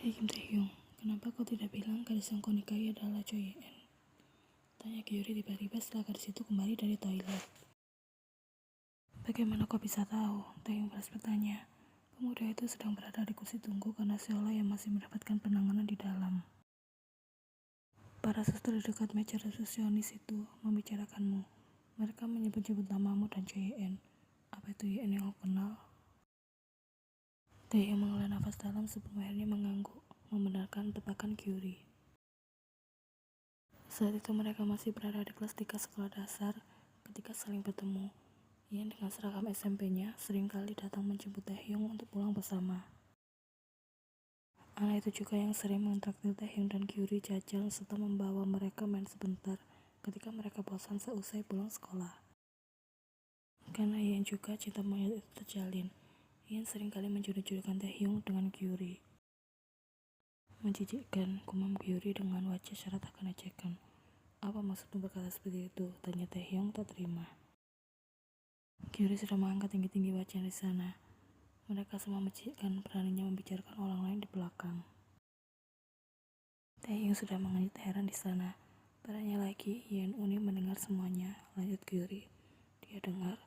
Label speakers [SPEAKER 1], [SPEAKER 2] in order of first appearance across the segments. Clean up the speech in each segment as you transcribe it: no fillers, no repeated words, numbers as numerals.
[SPEAKER 1] Hei Kim Taehyung, kenapa kau tidak bilang gadis yang kau nikahi adalah Choi Ye-en? Tanya Kyuri tiba-tiba setelah gadis itu kembali dari toilet. Bagaimana kau bisa tahu? Taehyung balas bertanya. Pemuda itu sedang berada di kursi tunggu karena Seola yang masih mendapatkan penanganan di dalam. Para suster di dekat meja resepsionis itu membicarakanmu. Mereka menyebut-nyebut namamu dan Choi Ye-en. Apa itu Ye-en yang kau kenal? Taehyung menghela nafas dalam sebelum akhirnya mengangguk, membenarkan tebakan Kyuri. Saat itu mereka masih berada di kelas 3 sekolah dasar. Ketika saling bertemu, Ian dengan seragam SMP-nya seringkali datang menjemput Taehyung untuk pulang bersama. Anak itu juga yang sering mentraktir Taehyung dan Kyuri jajan serta membawa mereka main sebentar ketika mereka bosan seusai pulang sekolah. Karena Ian juga cinta monyet itu terjalin, Ian seringkali menjodoh-jodohkan Taehyung dengan Kyuri. Menjijikkan, gumam Kyuri dengan wajah syarat akan ejekan. Apa maksudmu berkata seperti itu? Tanya Taehyung tak terima. Kyuri sudah mengangkat tinggi-tinggi wajah di sana. Mereka semua menjijikkan beraninya membicarakan orang lain di belakang. Taehyung sudah menganjut heran di sana. Padanya lagi, Yeon Uni mendengar semuanya. Lanjut Kyuri. Dia dengar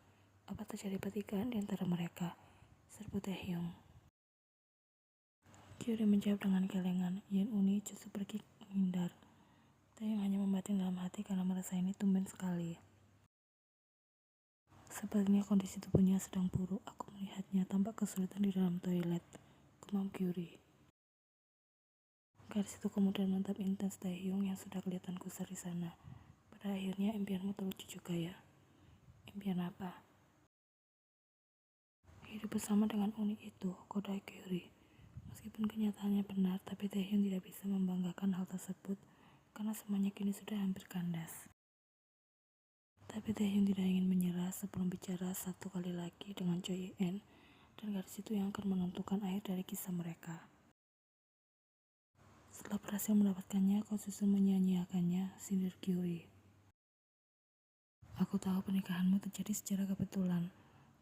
[SPEAKER 1] apa terjadi pertikaian di antara mereka. Serbu Taehyung. Kyuri menjawab dengan kelengan. Yeon Uni justru pergi menghindar. Taehyung hanya membatin dalam hati karena merasa ini tumben sekali. Sepertinya kondisi tubuhnya sedang buruk. Aku melihatnya tampak kesulitan di dalam toilet. Gumam Kyuri. Gadis itu kemudian menatap intens Taehyung yang sudah kelihatan kusar di sana. Pada akhirnya impianmu terwujud juga ya. Impian apa? Hidup bersama dengan Uni itu, koda Kyuri. Meskipun kenyataannya benar, tapi Taehyung tidak bisa membanggakan hal tersebut karena semuanya kini sudah hampir kandas. Tapi Taehyung tidak ingin menyerah sebelum bicara satu kali lagi dengan Choi Ye-en dan gadis itu yang akan menentukan akhir dari kisah mereka. Setelah berhasil mendapatkannya, kau justru menyia-nyiakannya, sindir Kyuri. Aku tahu pernikahanmu terjadi secara kebetulan.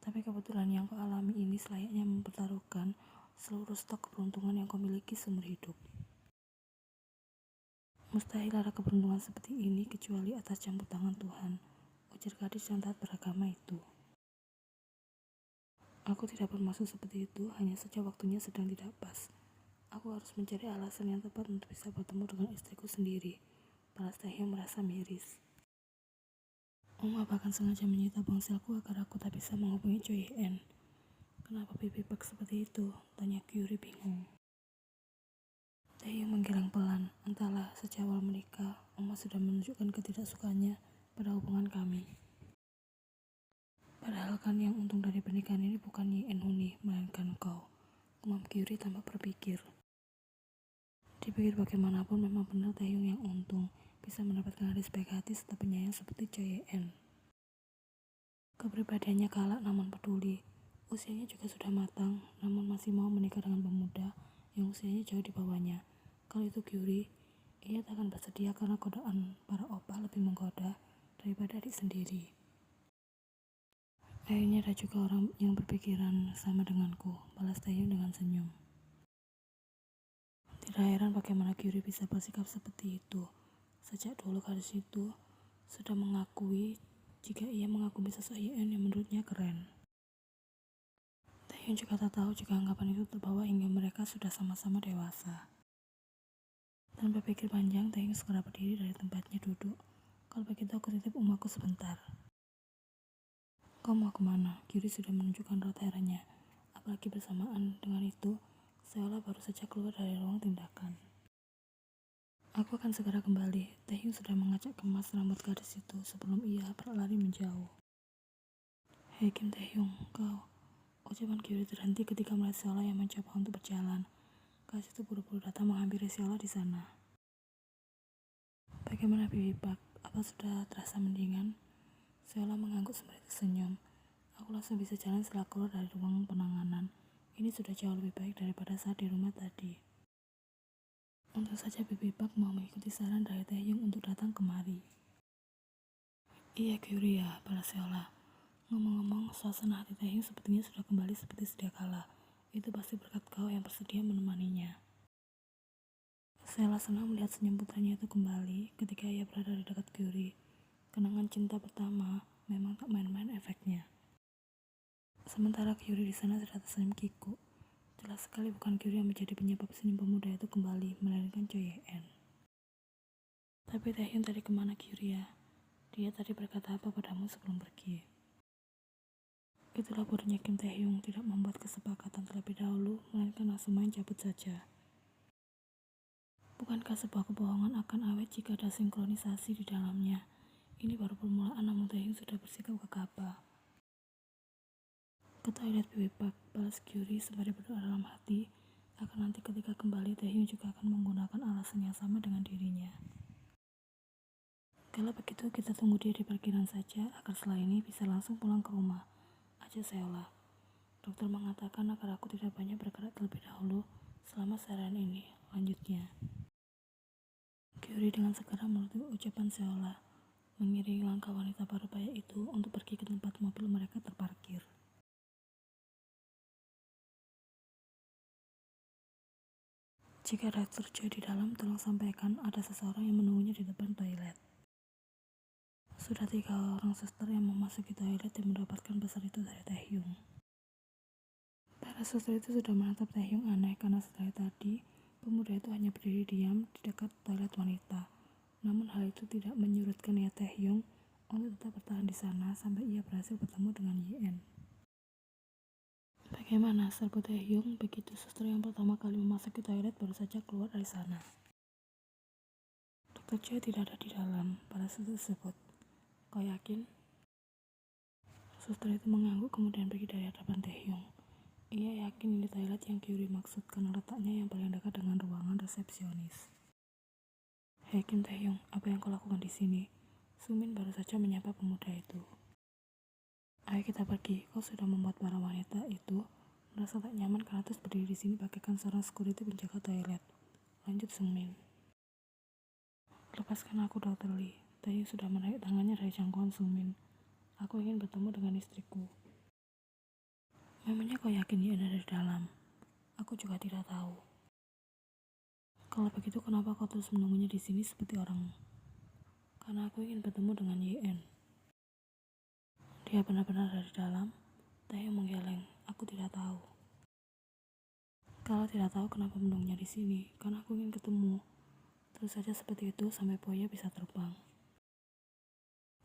[SPEAKER 1] Tapi kebetulan yang kau alami ini selayaknya mempertaruhkan seluruh stok keberuntungan yang kau miliki seumur hidup. Mustahil ada keberuntungan seperti ini kecuali atas campur tangan Tuhan, ujar gadis yang taat beragama itu. Aku tidak bermaksud seperti itu, hanya saja waktunya sedang tidak pas. Aku harus mencari alasan yang tepat untuk bisa bertemu dengan istriku sendiri. Balas Taehyung merasa miris. Bahkan sengaja menyita ponselku agar aku tak bisa menghubungi Choi Ye-en. Kenapa pipi bak seperti itu? Tanya Kyuri bingung. Taehyung menggeleng pelan. Entahlah, sejak awal menikah, Oma sudah menunjukkan ketidaksukaannya pada hubungan kami. Padahal kan yang untung dari pernikahan ini bukan Ye-en Uni, melainkan kau. Gumam Kyuri tanpa berpikir. Dipikir bagaimanapun memang benar Taehyung yang untung, bisa mendapatkan gadis baik hati serta penyayang seperti Choi Ye-en. Kepribadiannya galak namun peduli. Usianya juga sudah matang, namun masih mau menikah dengan pemuda yang usianya jauh di bawahnya. Kalau itu Kyuri, ia tak akan bersedia karena godaan para opah lebih menggoda daripada adik sendiri. Akhirnya ada juga orang yang berpikiran sama denganku, balas Taehyung dengan senyum. Tidak heran bagaimana Kyuri bisa bersikap seperti itu. Sejak dulu gadis itu sudah mengakui jika ia mengagumi sosok Ye-en yang menurutnya keren. Taehyung juga tak tahu jika anggapan itu terbawa hingga mereka sudah sama-sama dewasa. Tanpa pikir panjang, Taehyung segera berdiri dari tempatnya duduk. Kalau begitu aku titip umaku sebentar. Kau mau kemana? Kyuri sudah menunjukkan raut herannya. Apalagi bersamaan dengan itu, Seola baru saja keluar dari ruang tindakan. Aku akan segera kembali. Taehyung sudah mengajak kemas rambut gadis itu sebelum ia berlari menjauh. Hei Kim Taehyung, kau. Ucapan Kyuri terhenti ketika melihat Seola yang mencoba untuk berjalan. Gadis itu buru-buru datang menghampiri Seola di sana. Bagaimana Bibi Bak? Apa sudah terasa mendingan? Seola mengangguk sembari tersenyum. Aku langsung bisa jalan setelah keluar dari ruang penanganan. Ini sudah jauh lebih baik daripada saat di rumah tadi. Untung saja Bibi Bak mau mengikuti saran dari Taehyung untuk datang kemari. Iya Kyuri ya, balas Seola. Ngomong-ngomong, suasana hati Taehyung sepertinya sudah kembali seperti sedia kala. Itu pasti berkat kau yang bersedia menemaninya. Sheila senang melihat senyum putranya itu kembali ketika ia berada di dekat Kyuri. Kenangan cinta pertama memang tak main-main efeknya. Sementara Kyuri di sana sudah tersenyum kiku. Jelas sekali bukan Kyuri yang menjadi penyebab senyum pemuda itu kembali, melainkan Choi Ye-en. Tapi Taehyung tadi kemana Kyuri ya? Dia tadi berkata apa padamu sebelum pergi? Itulah bodohnya Kim Taehyung tidak membuat kesepakatan terlebih dahulu, melainkan langsung main cabut saja. Bukankah sebuah kebohongan akan awet jika ada sinkronisasi di dalamnya? Ini baru permulaan, namun Taehyung sudah bersikap gegabah. Ke toilet Pak, balas Kyuri sembari berdoa dalam hati, akan nanti ketika kembali Taehyung juga akan menggunakan alasan yang sama dengan dirinya. Kalau begitu kita tunggu dia di parkiran saja, agar setelah ini bisa langsung pulang ke rumah. Aja Sheila. Dokter mengatakan agar aku tidak banyak bergerak terlebih dahulu selama seharian ini. Lanjutnya. Kyuri dengan segera menuruti ucapan Sheila, mengiringi langkah wanita parubaya itu untuk pergi ke tempat mobil mereka terparkir. Jika Dr. Choi di dalam, tolong sampaikan ada seseorang yang menunggunya di depan toilet. Sudah 3 orang suster yang memasuki toilet dan mendapatkan pesan itu dari Taehyung. Para suster itu sudah menatap Taehyung aneh karena setelah tadi, pemuda itu hanya berdiri diam di dekat toilet wanita. Namun hal itu tidak menyurutkan niat Taehyung untuk tetap bertahan di sana sampai ia berhasil bertemu dengan Ye-en. Bagaimana, serbu Taehyung begitu suster yang pertama kali memasuki toilet baru saja keluar dari sana. Dr. Choi tidak ada di dalam, pada suster tersebut. Kau yakin? Suster itu mengangguk kemudian pergi dari hadapan Taehyung. Ia yakin ini toilet yang Kyuri maksud karena letaknya yang paling dekat dengan ruangan resepsionis. Hei Kim Taehyung, apa yang kau lakukan di sini? Sumin baru saja menyapa pemuda itu. Ayo kita pergi, kau sudah membuat para wanita itu merasa tak nyaman karena terus berdiri di sini bagaikan seorang security penjaga toilet. Lanjut Sungmin. Lepaskan aku Dr. Lee. Taehyung sudah menarik tangannya dari jangkauan Sungmin. Aku ingin bertemu dengan istriku. Memangnya kau yakin dia ada di dalam? Aku juga tidak tahu. Kalau begitu kenapa kau terus menunggunya di sini seperti orang? Karena aku ingin bertemu dengan Ye-en. Dia benar-benar ada di dalam? Taehyung menggeleng. Aku tidak tahu. Kalau tidak tahu kenapa menunggunya di sini? Karena aku ingin ketemu. Terus saja seperti itu sampai buaya bisa terbang.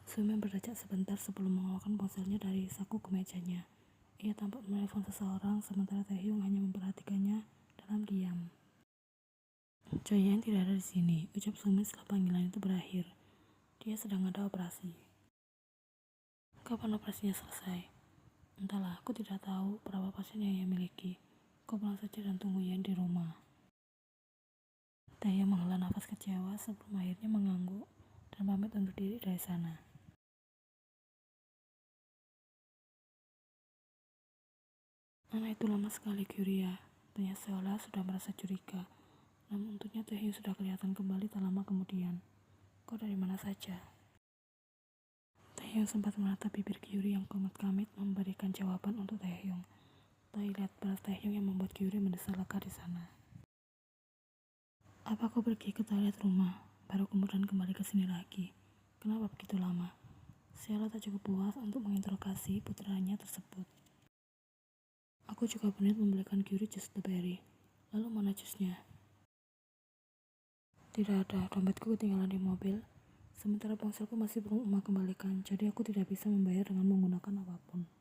[SPEAKER 1] Sumin berdecak sebentar sebelum mengeluarkan ponselnya dari saku kemejanya. Ia tampak menelpon seseorang sementara Taehyung hanya memperhatikannya dalam diam. Choi Ye-en tidak ada di sini, ucap Sumin setelah panggilan itu berakhir. Dia sedang ada operasi. Kapan operasinya selesai? Entahlah, aku tidak tahu berapa pasien yang ia miliki. Kau pulang saja dan tunggu Yen di rumah. Taehyung menghela nafas kecewa sebelum akhirnya mengangguk dan pamit undur diri dari sana. Anak itu lama sekali Kyuri ya, tanya Sheila sudah merasa curiga. Namun untungnya Taehyung sudah kelihatan kembali tak lama kemudian. Kau dari mana saja? Taehyung sempat menatap bibir Kyuri yang kamit-kamit memberikan jawaban untuk Taehyung. Toilet, balas Taehyung yang membuat Kyuri mendesah lega di sana. Apa kau pergi ke toilet rumah, baru kemudian kembali ke sini lagi? Kenapa begitu lama? Sheila tak cukup puas untuk menginterogasi putranya tersebut. Aku juga berniat membelikan Kyuri jus strawberry. Lalu mana jusnya? Tidak ada, dompetku ketinggalan di mobil. Sementara ponselku masih belum Uma kembalikan, jadi aku tidak bisa membayar dengan menggunakan apapun.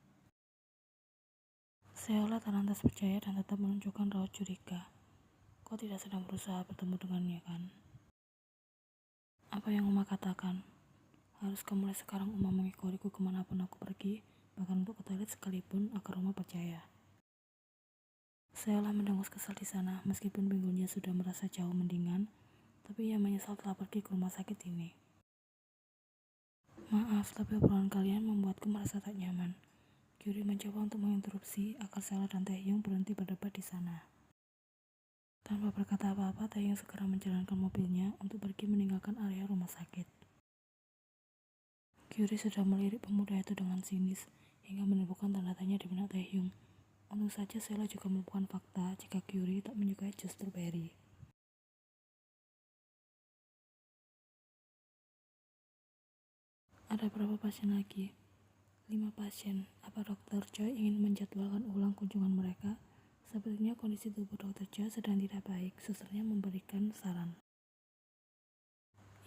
[SPEAKER 1] Sheila tak lantas percaya dan tetap menunjukkan raut curiga. Kau tidak sedang berusaha bertemu dengannya kan? Apa yang Uma katakan? Haruskah mulai sekarang Uma mengikoriku kemanapun aku pergi, bahkan untuk ke toilet sekalipun, agar Uma percaya? Sheila mendengus kesal di sana, meskipun pinggulnya sudah merasa jauh mendingan, tapi ia menyesal telah pergi ke rumah sakit ini. Maaf, tapi obrolan kalian membuatku merasa tak nyaman. Kyuri mencoba untuk menginterupsi agar Sheila dan Taehyung berhenti berdebat di sana. Tanpa berkata apa-apa, Taehyung segera menjalankan mobilnya untuk pergi meninggalkan area rumah sakit. Kyuri sudah melirik pemuda itu dengan sinis hingga menimbulkan tanda tanya di benak Taehyung. Untung saja Sheila juga melupakan fakta jika Kyuri tak menyukai jus strawberry. Ada berapa pasien lagi? 5 pasien. Apa Dr. Choi ingin menjadwalkan ulang kunjungan mereka? Sepertinya kondisi tubuh Dr. Choi sedang tidak baik. Susternya memberikan saran.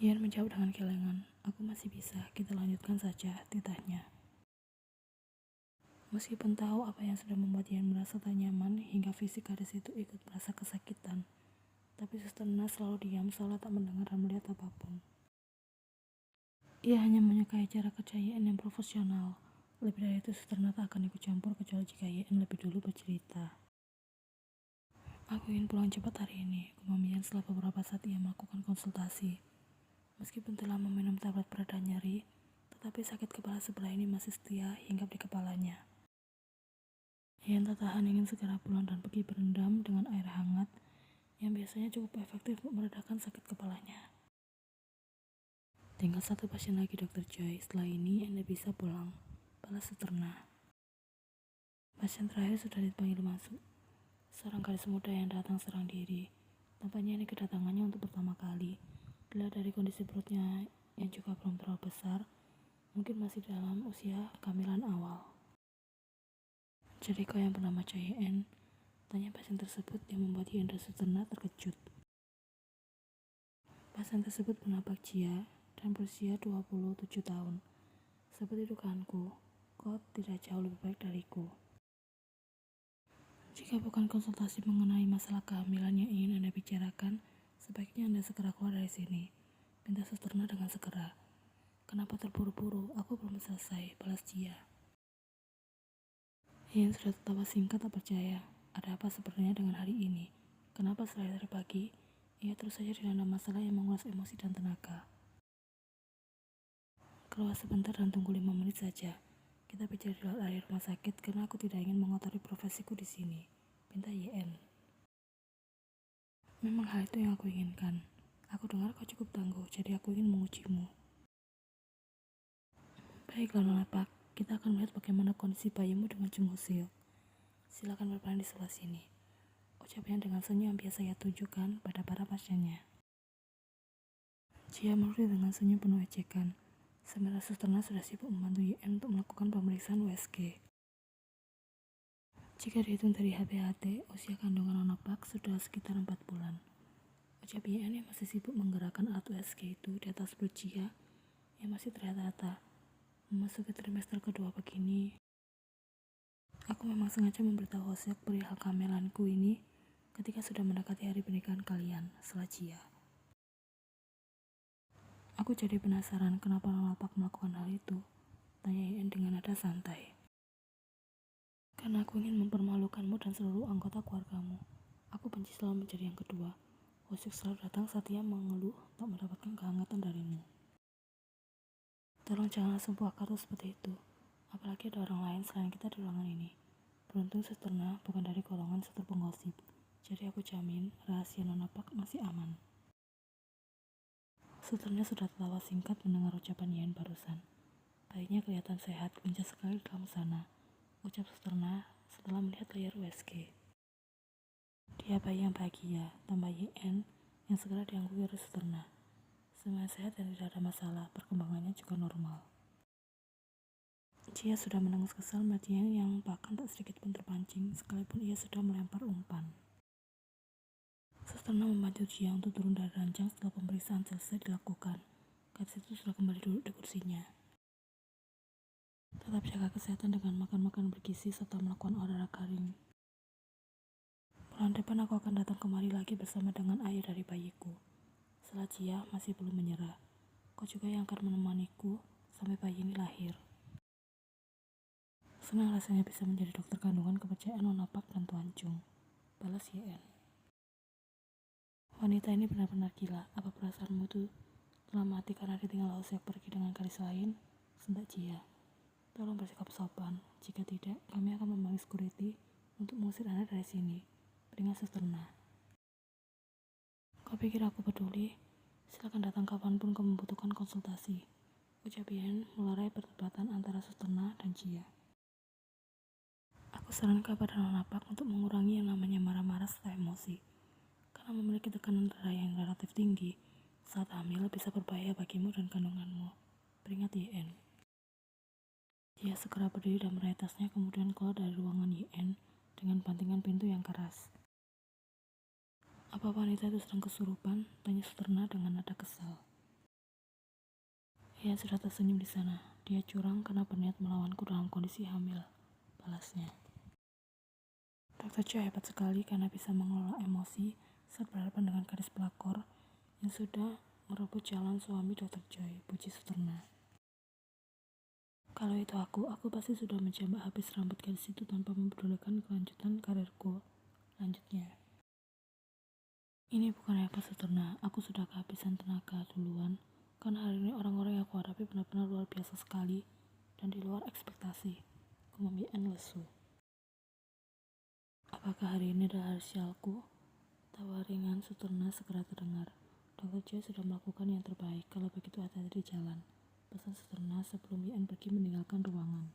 [SPEAKER 1] Ian menjawab dengan kelengan. Aku masih bisa, kita lanjutkan saja, titahnya. Meskipun tahu apa yang sudah membuat Ian merasa tak nyaman hingga fisik gadis itu ikut merasa kesakitan, tapi Suster Na selalu diam, seolah tak mendengar dan melihat apapun. Ia hanya menyukai cara kerja Ian yang profesional. Lebih dari itu, Suster Na tak akan ikut campur kecuali jika Ian lebih dulu bercerita. Aku ingin pulang cepat hari ini, gumam Ian setelah beberapa saat ia melakukan konsultasi. Meskipun telah meminum tablet pereda nyeri, tetapi sakit kepala sebelah ini masih setia hinggap di kepalanya. Ian tak tahan ingin segera pulang dan pergi berendam dengan air hangat yang biasanya cukup efektif untuk meredakan sakit kepalanya. Tinggal 1 pasien lagi, Dr. Choi. Setelah ini Anda bisa pulang, balas Suster Na. Pasien terakhir sudah dipanggil masuk. Seorang gadis muda yang datang serang diri. Tampaknya ini kedatangannya untuk pertama kali. Dilihat dari kondisi perutnya yang juga belum terlalu besar, mungkin masih dalam usia kehamilan awal. Jadi kau yang bernama Choi En? Tanya pasien tersebut yang membuat Ian dan Suster Na terkejut. Pasien tersebut bernama Chia dan berusia 27 tahun. Seperti dugaanku, kau tidak jauh lebih baik dariku. Jika bukan konsultasi mengenai masalah kehamilan yang ingin Anda bicarakan, sebaiknya Anda segera keluar dari sini. Pinta Suster Na dengan segera. Kenapa terburu-buru? Aku belum selesai, balas Chia. Ian sudah tertawa singkat tak percaya. Ada apa sebenarnya dengan hari ini? Kenapa setelah dari pagi, ia terus saja dilanda masalah yang menguras emosi dan tenaga? Keluar sebentar dan tunggu 5 menit saja. Kita bicara di luar area rumah sakit karena aku tidak ingin mengotori profesiku di sini. Pinta YN. Memang hal itu yang aku inginkan. Aku dengar kau cukup tangguh, jadi aku ingin mengujimu. Baiklah Nona Pak, kita akan melihat bagaimana kondisi bayimu dengan Chung Ho Seo. Silakan berperan di sebelah sini. Ucapnya dengan senyum yang biasa ia tunjukkan pada para pasiennya. Chia menurut dengan senyum penuh ejekan. Sementara Suster Na sudah sibuk membantu YN untuk melakukan pemeriksaan USG. Jika dihitung dari HBHT, usia kandungan Nona Pak sudah sekitar 4 bulan. Ucap YN yang masih sibuk menggerakkan alat USG itu di atas perut Chia yang masih tertata. Memasuki trimester kedua begini, aku memang sengaja memberitahu Hoseok perihal kehamilanku ini ketika sudah mendekati hari pernikahan kalian, setelah Chia. Aku jadi penasaran kenapa Nona Pak melakukan hal itu, tanya YN dengan nada santai. Karena aku ingin mempermalukanmu dan seluruh anggota keluargamu. Aku benci selalu menjadi yang kedua. Hoseok selalu datang saat ia mengeluh tak mendapatkan kehangatan darimu. Tolong jangan langsung buah kartu seperti itu. Apalagi ada orang lain selain kita di ruangan ini. Beruntung Suster Na bukan dari golongan suster penggosip. Jadi aku jamin rahasia Nona Pak masih aman. Susternya sudah tertawa singkat mendengar ucapan Ian barusan. Bayinya kelihatan sehat, lincah sekali dalam sana, ucap Suster Na setelah melihat layar USG. Dia bayi yang bahagia, tambah Ian yang segera diangguk oleh Suster Na. Semua sehat dan tidak ada masalah, perkembangannya juga normal. Chia sudah menengus kesal melihatnya yang bahkan tak sedikit pun terpancing, sekalipun ia sudah melempar umpan. Suster Na membantu Chia untuk turun dari ranjang setelah pemeriksaan selesai dilakukan. Gadis itu sudah kembali duduk di kursinya. Tetap jaga kesehatan dengan makan-makan bergizi serta melakukan olahraga ringan. Bulan depan aku akan datang kemari lagi bersama dengan ayah dari bayiku. Setelah Chia masih belum menyerah. Kau juga yang akan menemaniku sampai bayi ini lahir. Senang rasanya bisa menjadi dokter kandungan kepercayaan Nona Pak dan Tuan Chung, balas YN. Wanita ini benar-benar gila. Apa perasaanmu itu telah mati karena ditinggal Hoseok pergi dengan gadis lain? Sentak Chia. Tolong bersikap sopan. Jika tidak, kami akan memanggil security untuk mengusir Anda dari sini. Peringat Suster Na. Kau pikir aku peduli? Silakan datang kapanpun kau membutuhkan konsultasi. Ucap Ian melerai perdebatan antara Suster Na dan Chia. Aku sarankan pada Nona Pak untuk mengurangi yang namanya marah-marah serta emosi. Karena memiliki tekanan darah yang relatif tinggi, saat hamil bisa berbahaya bagimu dan kandunganmu. Peringat YN. Dia segera berdiri dan meraih tasnya, kemudian keluar dari ruangan YN dengan bantingan pintu yang keras. Apa wanita itu sedang kesurupan? Tanya Suterna dengan nada kesal. Ia sudah tersenyum di sana. Dia curang karena berniat melawanku dalam kondisi hamil, balasnya. Dr. Choi hebat sekali karena bisa mengelola emosi saat berhadapan dengan gadis pelakor yang sudah merebut jalan suami Dr. Choi, puji Suterna. Kalau itu aku pasti sudah menjambak habis rambut gadis itu tanpa mempedulikan kelanjutan karirku. Lanjutnya. Ini bukan hebat Suterna, aku sudah kehabisan tenaga duluan, karena hari ini orang-orang yang aku hadapi benar-benar luar biasa sekali dan di luar ekspektasi. Gumam YN lesu. Apakah hari ini adalah hari sialku? Tawa ringan Suterna segera terdengar. Dr. Choi sudah melakukan yang terbaik, kalau begitu hati-hati di jalan. Pesan Suterna sebelum YN pergi meninggalkan ruangan.